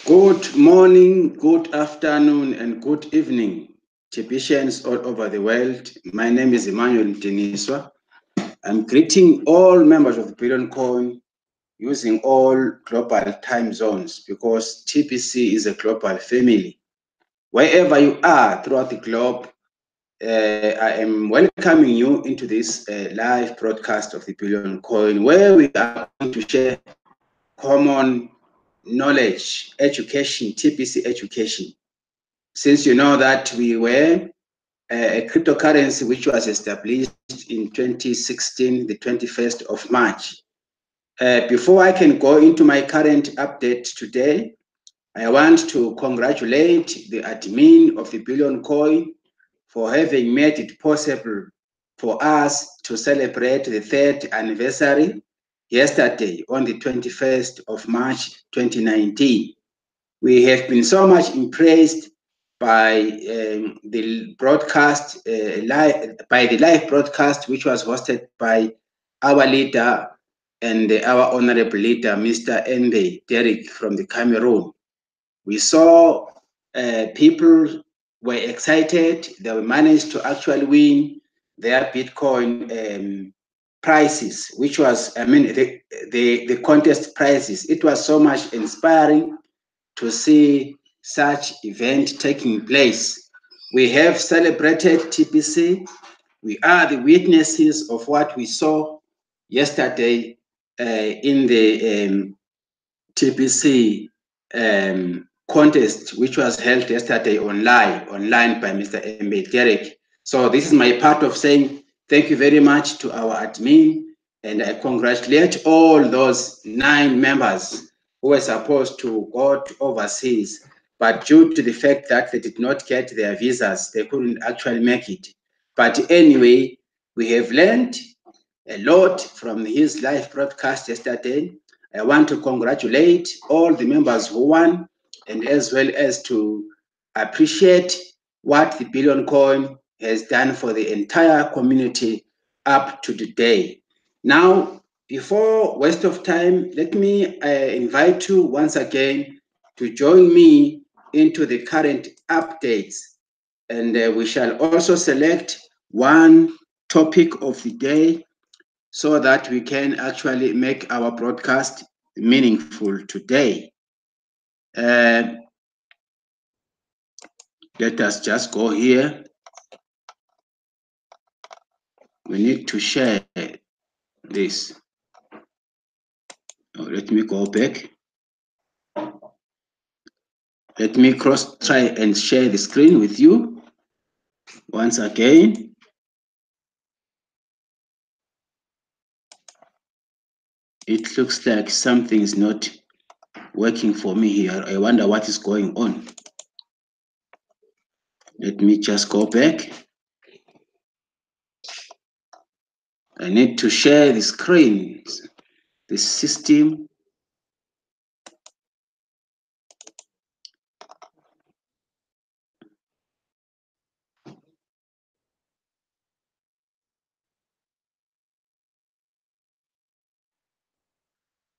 Good morning, good afternoon, and good evening, Tibetan all over the world. My name is Emmanuel Mdiniswa. I'm greeting all members of the Billion Coin using all global time zones because TPC is a global family. Wherever you are throughout the globe, I am welcoming you into this live broadcast of the Billion Coin, where we are going to share common knowledge, education, TPC education. Since you know that we were a cryptocurrency which was established in 2016, the 21st of March. Before I can go into my current update today, I want to congratulate the admin of the Billion Coin for having made it possible for us to celebrate the third anniversary yesterday on the 21st of March 2019. We have been so much impressed by the broadcast, by the live broadcast, which was hosted by our leader and our honorable leader, Mr. Mbe Derek from the Cameroon. We saw people were excited. They managed to actually win their Bitcoin prices, which was, the contest prices. It was so much inspiring to see such event taking place. We have celebrated TPC. We are the witnesses of what we saw yesterday in the TPC contest, which was held yesterday online by Mr. Mbe Derek. So this is my part of saying thank you very much to our admin, and I congratulate all those 9 members who were supposed to go to overseas, but due to the fact that they did not get their visas, they couldn't actually make it. But anyway, we have learned a lot from his live broadcast yesterday. I want to congratulate all the members who won, and as well as to appreciate what the Billion Coin has done for the entire community up to today. Now, before waste of time, let me invite you once again to join me into the current updates, and we shall also select one topic of the day so that we can actually make our broadcast meaningful today. Let us just go here. We need to share this. Oh, let me go back. Let me try and share the screen with you once again. It looks like something is not working for me here. I wonder what is going on. Let me just go back. I need to share the screen, the system.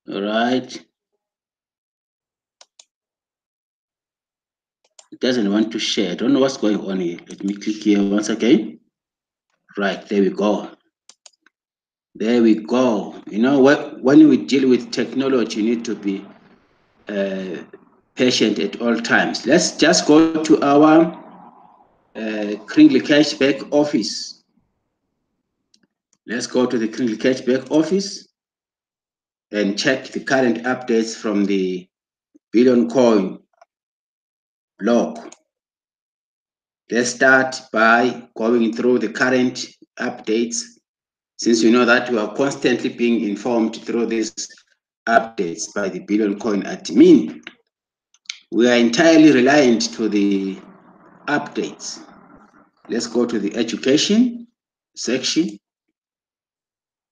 All right. It doesn't want to share. I don't know what's going on here. Let me click here once again. Right, there we go. There we go. You know, when we deal with technology, you need to be patient at all times. Let's just go to our Kringle Cashback office. Let's go to the Kringle Cashback office and check the current updates from the Billion Coin blog. Let's start by going through the current updates, since you know that we are constantly being informed through these updates by the Billion Coin admin. We are entirely reliant to the updates. Let's go to the education section.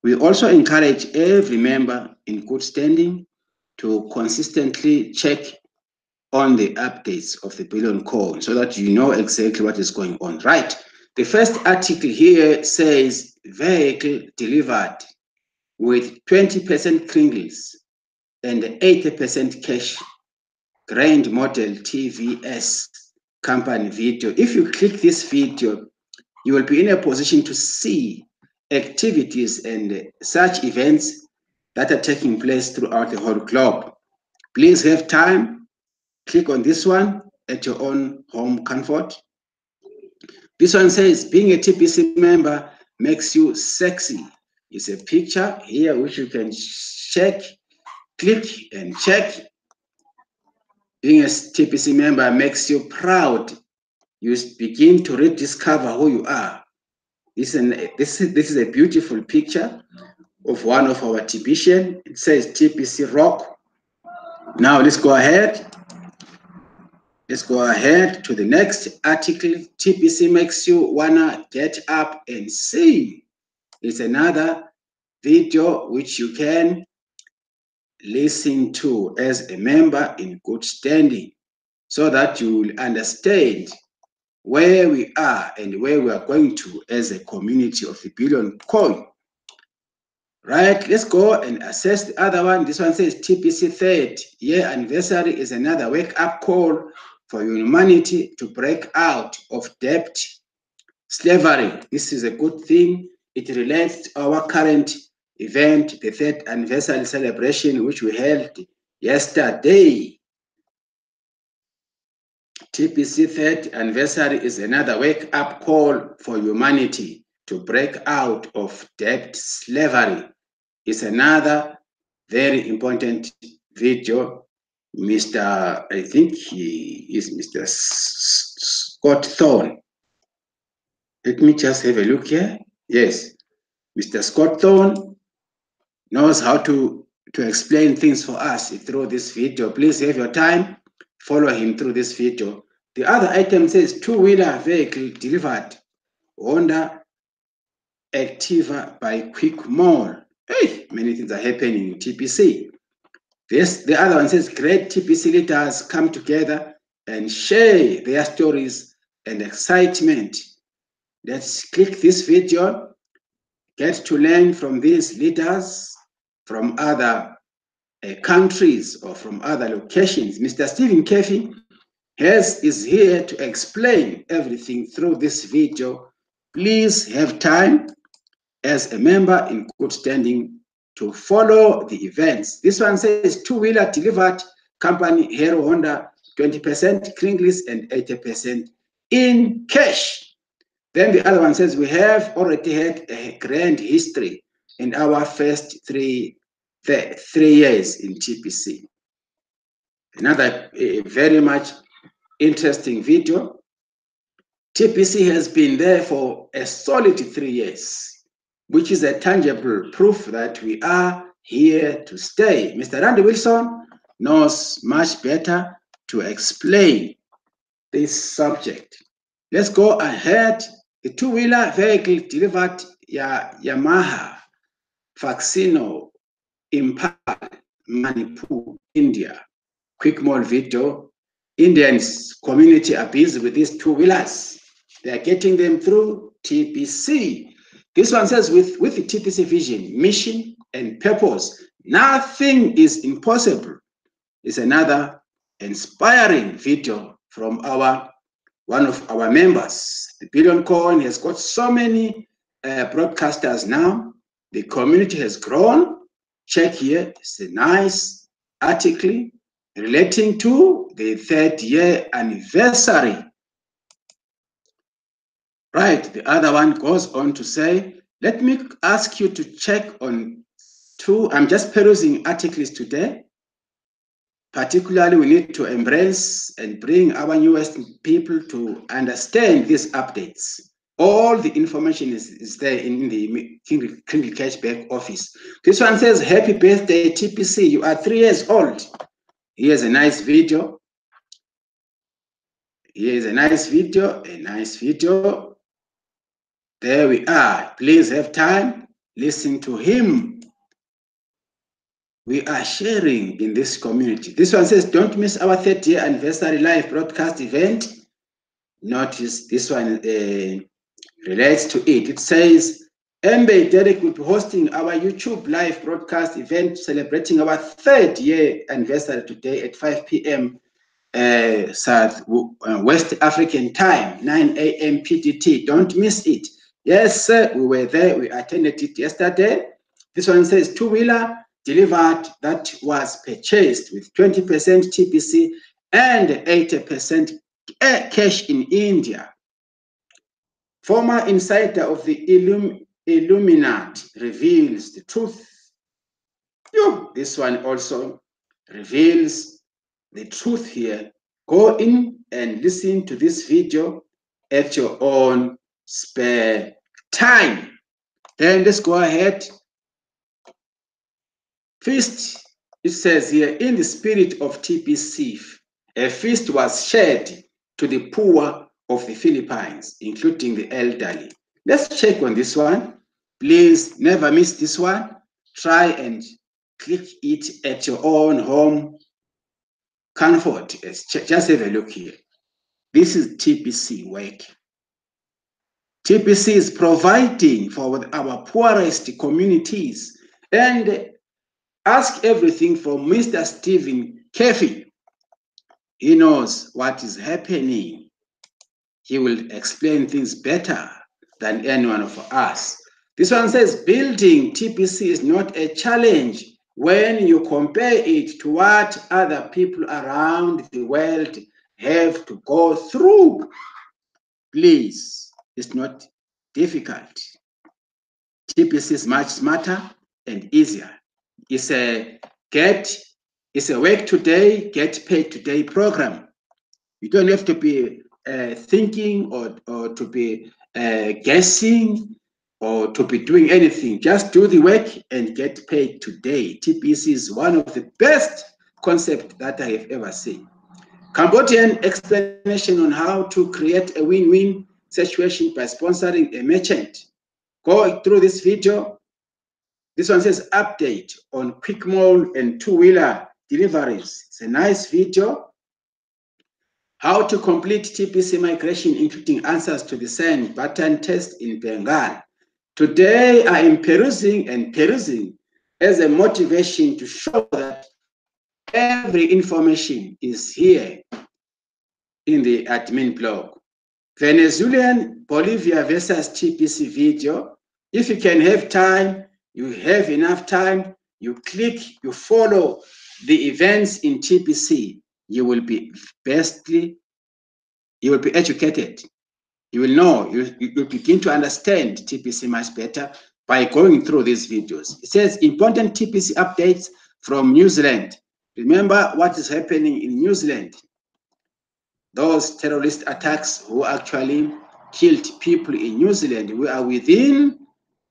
We also encourage every member in good standing to consistently check on the updates of the Billion Coin so that you know exactly what is going on. Right. The first article here says vehicle delivered with 20% Kringles and 80% cash Grand Model TVS company video. If you click this video, you will be in a position to see activities and such events that are taking place throughout the whole globe. Please have time, click on this one at your own home comfort. This one says, being a TPC member makes you sexy. It's a picture here which you can check, click and check. Being a TPC member makes you proud. You begin to rediscover who you are. This is a beautiful picture of one of our TPCians. It says TPC Rock. Now let's go ahead. Let's go ahead to the next article. TPC makes you wanna get up and see. It's another video which you can listen to as a member in good standing, so that you will understand where we are and where we are going to as a community of the Billion Coin. Right, let's go and assess the other one. This one says TPC 3rd year anniversary is another wake-up call for humanity to break out of debt slavery. This is a good thing. It relates to our current event, the 3rd anniversary celebration, which we held yesterday. TPC 3rd anniversary is another wake-up call for humanity to break out of debt slavery. It's another very important video. I think he is Mr. Scott Thorne. Let me just have a look here. Yes, Mr. Scott Thorne knows how to explain things for us through this video. Please have your time, follow him through this video. The other item says two-wheeler vehicle delivered Honda Activa by Quick Mall. Hey, many things are happening in TPC. The other one says great TPC leaders come together and share their stories and excitement. Let's click this video, get to learn from these leaders from other countries or from other locations. Mr. Stephen Kefi is here to explain everything through this video. Please have time as a member in good standing to follow the events. This one says two-wheeler delivered company Hero Honda 20% Kringlis and 80% in cash. Then the other one says we have already had a grand history in our first three years in TPC. Another very much interesting video. TPC has been there for a solid 3 years, which is a tangible proof that we are here to stay. Mr. Randy Wilson knows much better to explain this subject. Let's go ahead. The two-wheeler vehicle delivered Yamaha Faxino Impal, Manipur, India. Quick more video. Indians community are busy with these two-wheelers. They are getting them through TPC. This one says with the TPC vision, mission, and purpose, nothing is impossible. It's another inspiring video from one of our members. The Billion Coin has got so many broadcasters now. The community has grown. Check here, it's a nice article relating to the 3rd year anniversary. Right, the other one goes on to say, let me ask you to check on two. I'm just perusing articles today. Particularly, we need to embrace and bring our newest people to understand these updates. All the information is there in the Kingly Cashback office. This one says, happy birthday, TPC. You are 3 years old. Here's a nice video. Here's a nice video, There we are. Please have time. Listen to him. We are sharing in this community. This one says, don't miss our 3rd year anniversary live broadcast event. Notice this one relates to it. It says, MB Derek will be hosting our YouTube live broadcast event celebrating our 3rd year anniversary today at 5 p.m. West African time, 9 a.m. PTT. Don't miss it. Yes, we were there. We attended it yesterday. This one says two-wheeler delivered that was purchased with 20% TPC and 80% cash in India. Former insider of the Illuminati reveals the truth. This one also reveals the truth here. Go in and listen to this video at your own spare time. Then let's go ahead. Feast, it says here, in the spirit of TPC, a feast was shared to the poor of the Philippines, including the elderly. Let's check on this one. Please never miss this one. Try and click it at your own home comfort. Just have a look here. This is TPC work. TPC is providing for our poorest communities and ask everything from Mr. Stephen Kefi. He knows what is happening. He will explain things better than anyone of us. This one says building TPC is not a challenge when you compare it to what other people around the world have to go through. Please, it's not difficult. TPC is much smarter and easier. It's a work today, get paid today program. You don't have to be thinking or to be guessing or to be doing anything. Just do the work and get paid today. TPC is one of the best concepts that I have ever seen. Cambodian explanation on how to create a win-win situation by sponsoring a merchant. Go through this video. This one says update on quick mall and two-wheeler deliveries. It's a nice video. How to complete TPC migration, including answers to the send button test in Bengal. Today, I am perusing as a motivation to show that every information is here in the admin blog. Venezuelan Bolivia versus TPC video. If you can have time, you have enough time, you click, you follow the events in TPC, you will be educated. You will know, you will begin to understand TPC much better by going through these videos. It says important TPC updates from New Zealand. Remember what is happening in New Zealand. Those terrorist attacks who actually killed people in New Zealand, we are within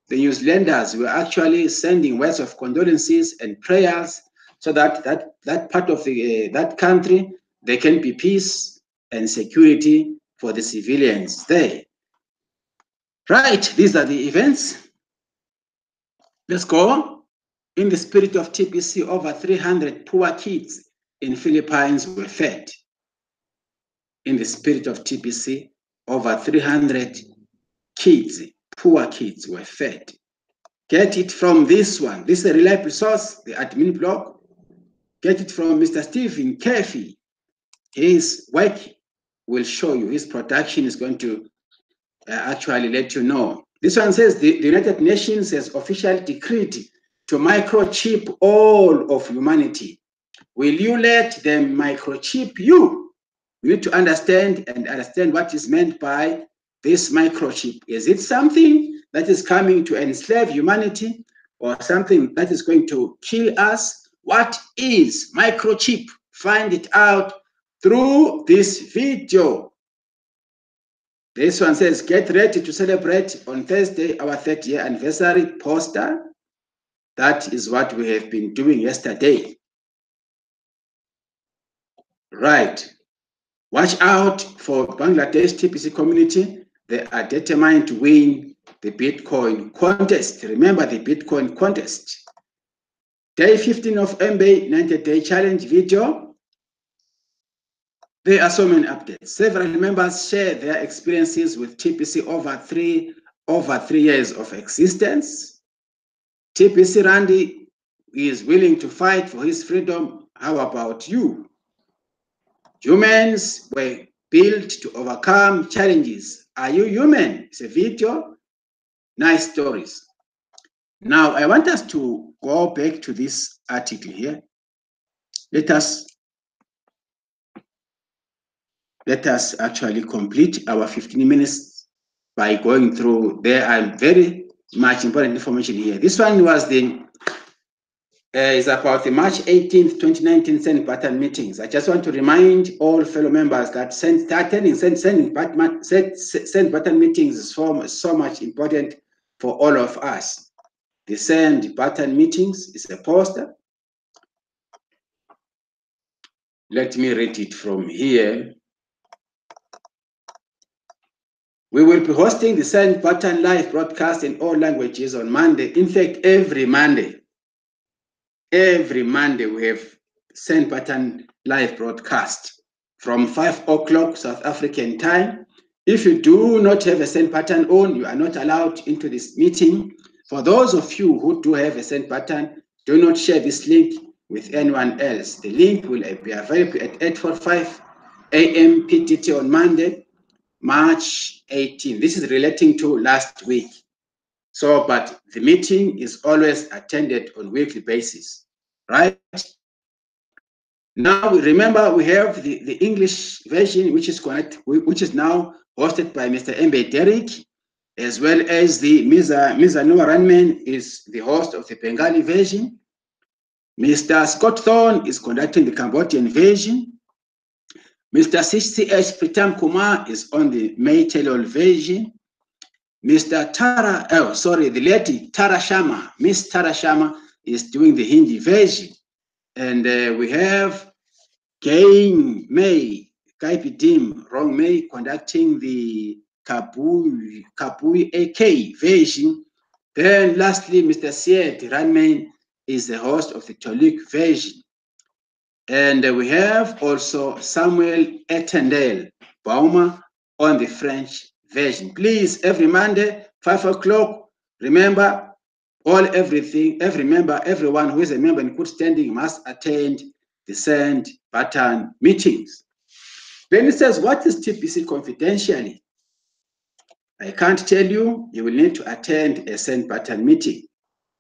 the New Zealanders. We are actually sending words of condolences and prayers so that that part of that country, there can be peace and security for the civilians there. Right, these are the events. Let's go. In the spirit of TPC, over 300 poor kids in Philippines were fed. In the spirit of TPC, over 300 kids, poor kids, were fed. Get it from this one. This is a reliable source, the admin blog. Get it from Mr. Stephen Kefi. His work will show you. His production is going to actually let you know. This one says the United Nations has officially decreed to microchip all of humanity. Will you let them microchip you? You need to understand what is meant by this microchip. Is it something that is coming to enslave humanity or something that is going to kill us? What is microchip? Find it out through this video. This one says, get ready to celebrate on Thursday our 30th year anniversary poster. That is what we have been doing yesterday. Right. Watch out for Bangladesh TPC community. They are determined to win the Bitcoin contest. Remember the Bitcoin contest. Day 15 of MBA 90-day challenge video. There are so many updates. Several members share their experiences with TPC over three years of existence. TPC Randy is willing to fight for his freedom. How about you? Humans were built to overcome challenges. Are you human? It's a video. Nice stories. Now, I want us to go back to this article here. Let us actually complete our 15 minutes by going through. There are very much important information here. This one was is about the March 18th, 2019 Senate pattern meetings. I just want to remind all fellow members that Senate pattern meetings is so much important for all of us. The Senate pattern meetings is a poster. Let me read it from here. We will be hosting the Senate pattern live broadcast in all languages on Monday. In fact, every Monday we have Senate pattern live broadcast from 5 o'clock South African time. If you do not have a Senate pattern on, you are not allowed into this meeting. For those of you who do have a Senate pattern, do not share this link with anyone else. The link will be available at 8:45 a.m. PTT on Monday, March 18. This is relating to last week. So, but the meeting is always attended on a weekly basis, right? Now, remember, we have the English version, which is now hosted by Mr. Mbe Derek, as well as the Mr. Noah Ranman is the host of the Bengali version. Mr. Scott Thorne is conducting the Cambodian version. Mr. CCH Pritam Kumar is on the Maytelol version. Mr. the lady Tara Sharma, Miss Tara Sharma is doing the Hindi version. And we have Kaipi Dim Rong May conducting the Kapui AK version. Then lastly, Mr. Syed Ranman is the host of the Tolik version. And we have also Samuel Etendel Bauma on the French version. Please, every Monday, 5 o'clock, remember, everyone who is a member in good standing must attend the Senate pattern meetings. Then it says, what is TPC confidentially? I can't tell you. You will need to attend a Senate pattern meeting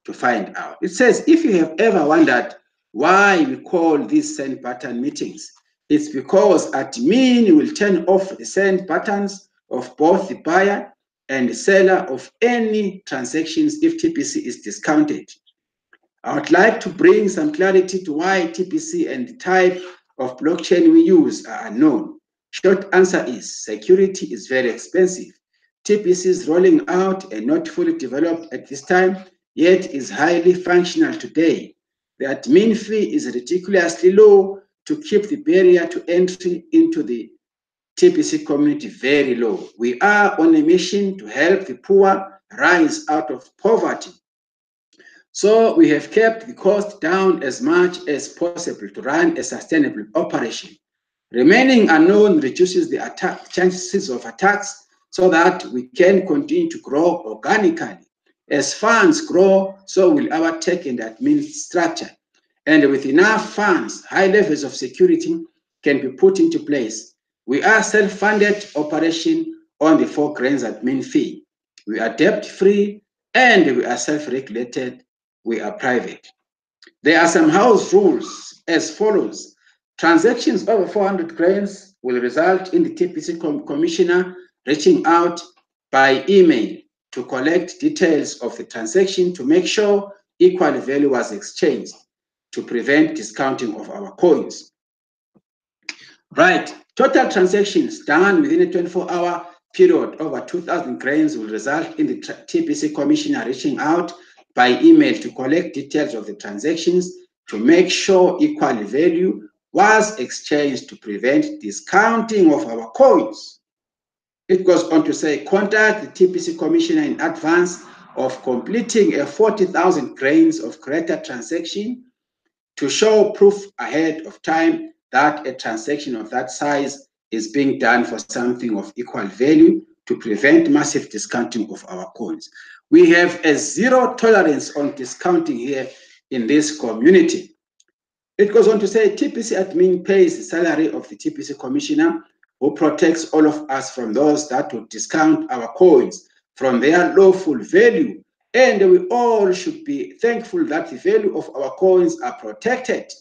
to find out. It says, if you have ever wondered why we call these Senate pattern meetings, it's because admin will turn off the Senate patterns of both the buyer and the seller of any transactions if TPC is discounted. I would like to bring some clarity to why TPC and the type of blockchain we use are unknown. Short answer is security is very expensive. TPC is rolling out and not fully developed at this time, yet is highly functional today. The admin fee is ridiculously low to keep the barrier to entry into the TPC community very low. We are on a mission to help the poor rise out of poverty. So we have kept the cost down as much as possible to run a sustainable operation. Remaining unknown reduces the chances of attacks so that we can continue to grow organically. As funds grow, so will our tech and admin structure. And with enough funds, high levels of security can be put into place. We are self-funded operation on the 4 grains admin fee. We are debt-free and we are self-regulated. We are private. There are some house rules as follows. Transactions over 400 grains will result in the TPC commissioner reaching out by email to collect details of the transaction to make sure equal value was exchanged to prevent discounting of our coins. Right, total transactions done within a 24-hour period over 2,000 grains will result in the TPC commissioner reaching out by email to collect details of the transactions to make sure equal value was exchanged to prevent discounting of our coins. It goes on to say, contact the TPC commissioner in advance of completing a 40,000 grains of greater transaction to show proof ahead of time that a transaction of that size is being done for something of equal value to prevent massive discounting of our coins. We have a zero tolerance on discounting here in this community. It goes on to say TPC admin pays the salary of the TPC commissioner who protects all of us from those that would discount our coins from their lawful value. And we all should be thankful that the value of our coins are protected.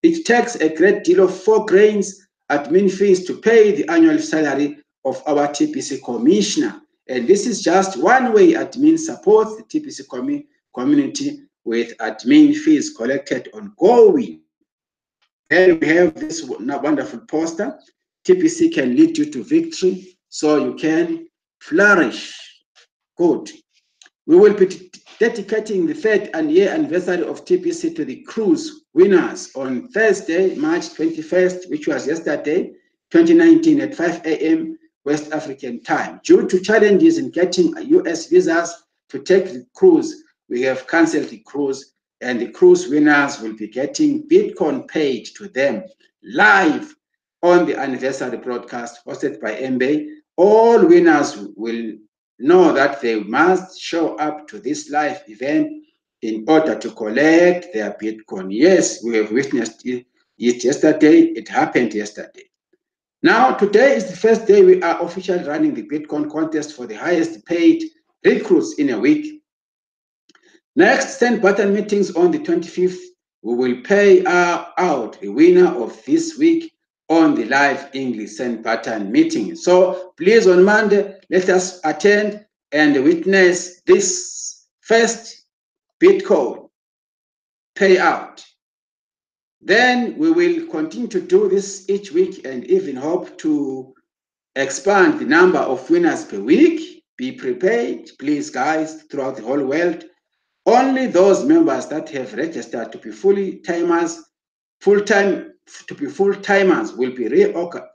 It takes a great deal of foregrains admin fees to pay the annual salary of our TPC commissioner. And this is just one way admin supports the TPC community with admin fees collected ongoing. Then we have this wonderful poster. TPC can lead you to victory so you can flourish. Good. We will be dedicating the third year anniversary of TPC to the cruise winners on Thursday, March 21st, which was yesterday, 2019 at 5 a.m. West African time. Due to challenges in getting US visas to take the cruise, we have canceled the cruise, and the cruise winners will be getting Bitcoin paid to them live on the anniversary broadcast hosted by MBay. All winners will know that they must show up to this live event in order to collect their Bitcoin. Yes, we have witnessed it yesterday. It happened yesterday. Now, today is the first day we are officially running the Bitcoin contest for the highest paid recruits in a week. Next send button meetings on the 25th. We will pay out the winner of this week on the live English send button meeting. So please, on Monday, let us attend and witness this first Bitcoin payout. Then we will continue to do this each week and even hope to expand the number of winners per week. Be prepared, please, guys, throughout the whole world. Only those members that have registered to be full-timers will be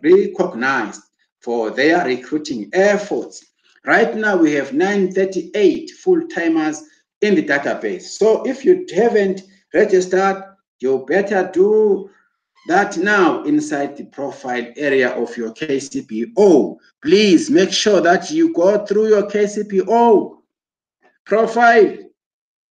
recognized for their recruiting efforts. Right now, we have 938 full-timers in the database. So if you haven't registered, you better do that now inside the profile area of your KCPO. Please make sure that you go through your KCPO profile,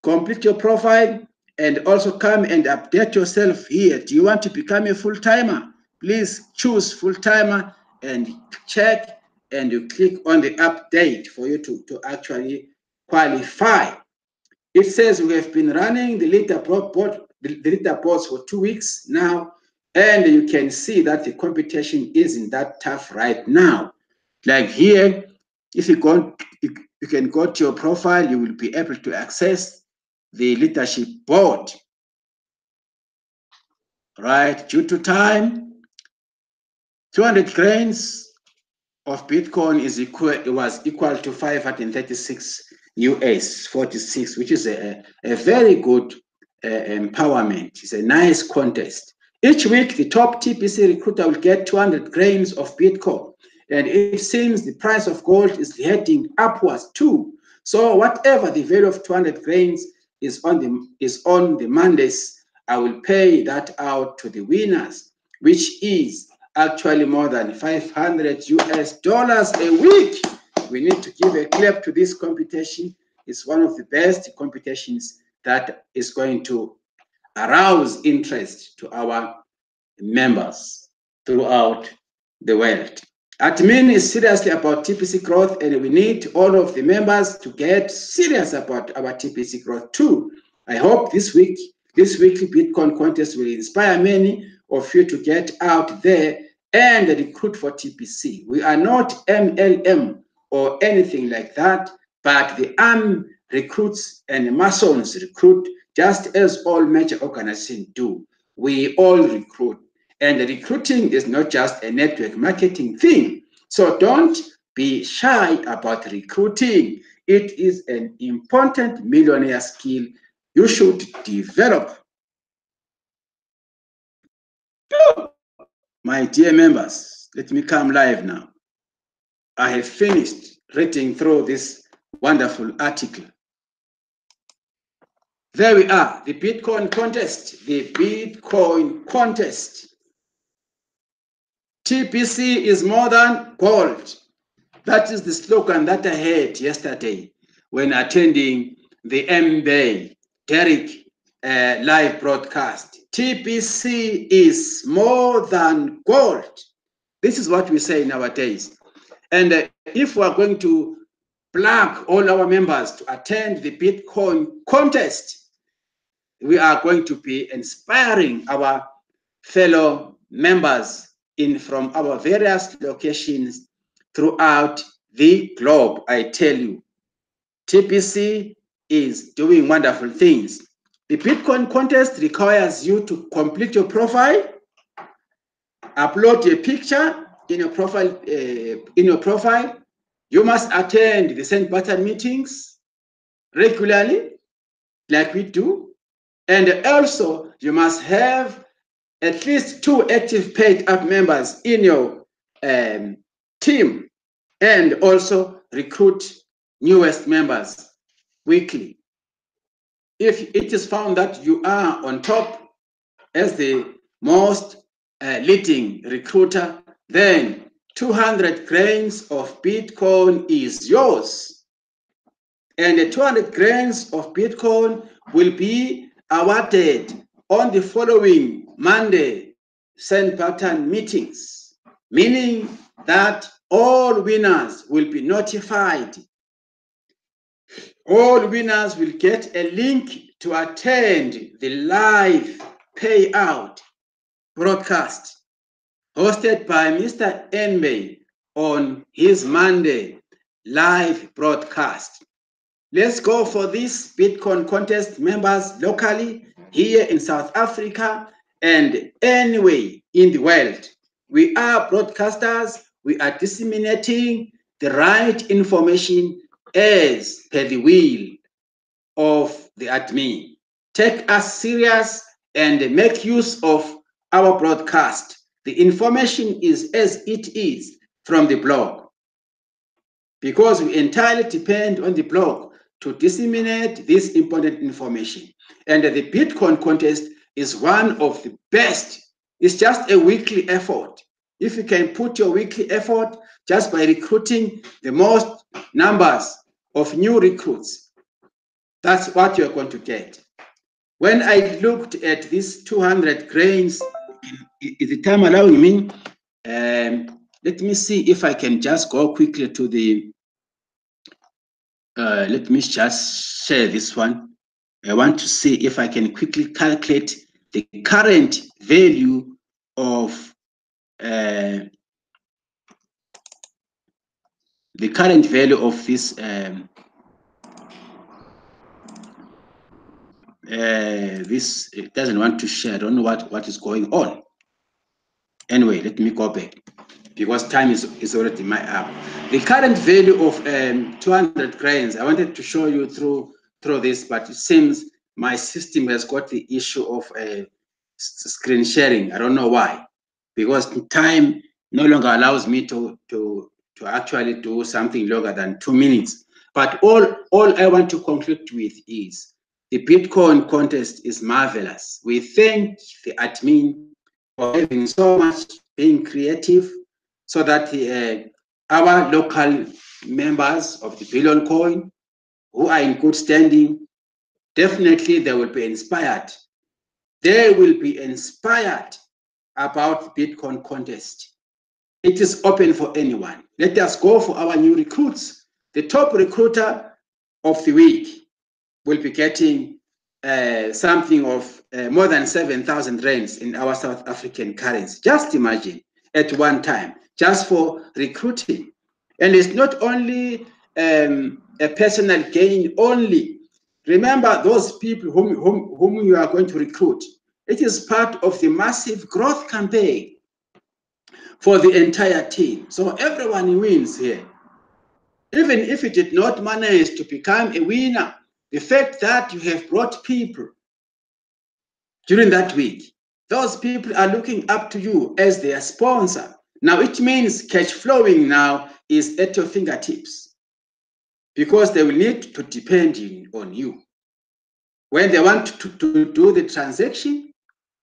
complete your profile, and also come and update yourself here. Do you want to become a full-timer? Please choose full-timer and check, and you click on the update for you to actually qualify. It says we have been running the leaderboards for 2 weeks now, and you can see that the competition isn't that tough right now. Like here, if you can go to your profile, you will be able to access the leadership board. Right, due to time, 200 grains of Bitcoin was equal to 536 US 46, which is a very good empowerment. It's a nice contest. Each week, the top TPC recruiter will get 200 grains of Bitcoin. And it seems the price of gold is heading upwards too. So whatever the value of 200 grains is on the Mondays, I will pay that out to the winners, which is actually more than 500 US dollars a week. We need to give a clap to this competition. It's one of the best competitions that is going to arouse interest to our members throughout the world. Admin is seriously about TPC growth, and we need all of the members to get serious about our TPC growth too. I hope this weekly Bitcoin contest will inspire many of you to get out there and recruit for TPC. We are not MLM or anything like that, but the armed recruits and Masons recruit just as all major organizations do. We all recruit. And recruiting is not just a network marketing thing. So don't be shy about recruiting. It is an important millionaire skill you should develop. My dear members, let me come live now. I have finished reading through this wonderful article. There we are, the Bitcoin contest, the Bitcoin contest. TPC is more than gold. That is the slogan that I heard yesterday when attending the MBay Derek live broadcast. TPC is more than gold. This is what we say nowadays. And if we are going to plug all our members to attend the Bitcoin contest, we are going to be inspiring our fellow members from our various locations throughout the globe. I tell you, TPC is doing wonderful things. The Bitcoin contest requires you to complete your profile, upload a picture in your profile. You must attend the send button meetings regularly, like we do, and also you must have at least 2 active paid app members in your team, and also recruit newest members weekly. If it is found that you are on top as the most leading recruiter, then 200 grains of Bitcoin is yours. And the 200 grains of Bitcoin will be awarded on the following Monday send button meetings, meaning that all winners will be notified. All winners will get a link to attend the live payout broadcast hosted by Mr. Enbey on his Monday live broadcast. Let's go for this Bitcoin contest, members, locally, here in South Africa, and anywhere in the world. We are broadcasters. We are disseminating the right information as per the will of the admin. Take us serious and make use of our broadcast. The information is as it is from the blog, because we entirely depend on the blog to disseminate this important information. And the Bitcoin contest is one of the best. It's just a weekly effort. If you can put your weekly effort just by recruiting the most numbers of new recruits, that's what you're going to get. When I looked at these 200 grains, is the time allowing me? Let me see if I can just go quickly to the, let me just share this one. I want to see if I can quickly calculate the current value of this this, it doesn't want to share. I don't know what is going on. Anyway, let me go back, because time is already my up. The current value of 200 grains, I wanted to show you through this, but it seems my system has got the issue of screen sharing. I don't know why, because time no longer allows me to actually do something longer than 2 minutes. But all I want to conclude with is the Bitcoin contest is marvelous. We thank the admin for having so much being creative, so that our local members of the Billion Coin who are in good standing, definitely they will be inspired. They will be inspired about the Bitcoin contest. It is open for anyone. Let us go for our new recruits. The top recruiter of the week will be getting something of more than 7,000 rands in our South African currency. Just imagine, at one time, just for recruiting. And it's not only a personal gain only. Remember those people whom you are going to recruit. It is part of the massive growth campaign for the entire team. So everyone wins here. Even if you did not manage to become a winner, the fact that you have brought people during that week, those people are looking up to you as their sponsor. Now it means cash flowing now is at your fingertips, because they will need to depend on you. When they want to do the transaction,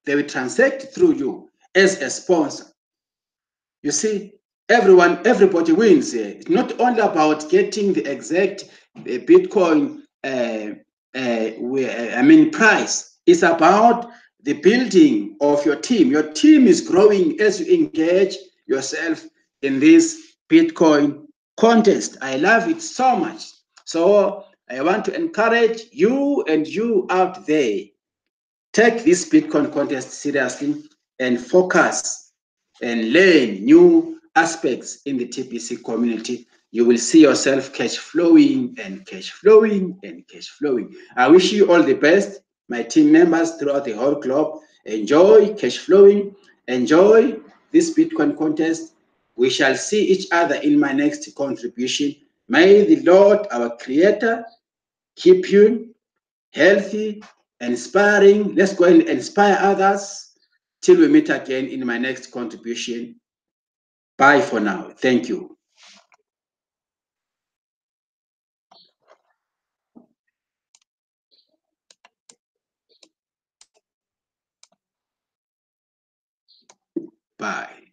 they will transact through you as a sponsor. You see, everybody wins here. It's not only about getting the exact Bitcoin price. It's about the building of your team. Your team is growing as you engage yourself in this Bitcoin contest. I love it so much. So I want to encourage you and you out there, take this Bitcoin contest seriously and focus and learn new aspects in the TPC community. You will see yourself cash flowing and cash flowing and cash flowing. I wish you all the best, my team members throughout the whole globe. Enjoy cash flowing, enjoy this Bitcoin contest. We shall see each other in my next contribution. May the Lord, our Creator, keep you healthy, inspiring. Let's go and inspire others till we meet again in my next contribution. Bye for now. Thank you. Bye.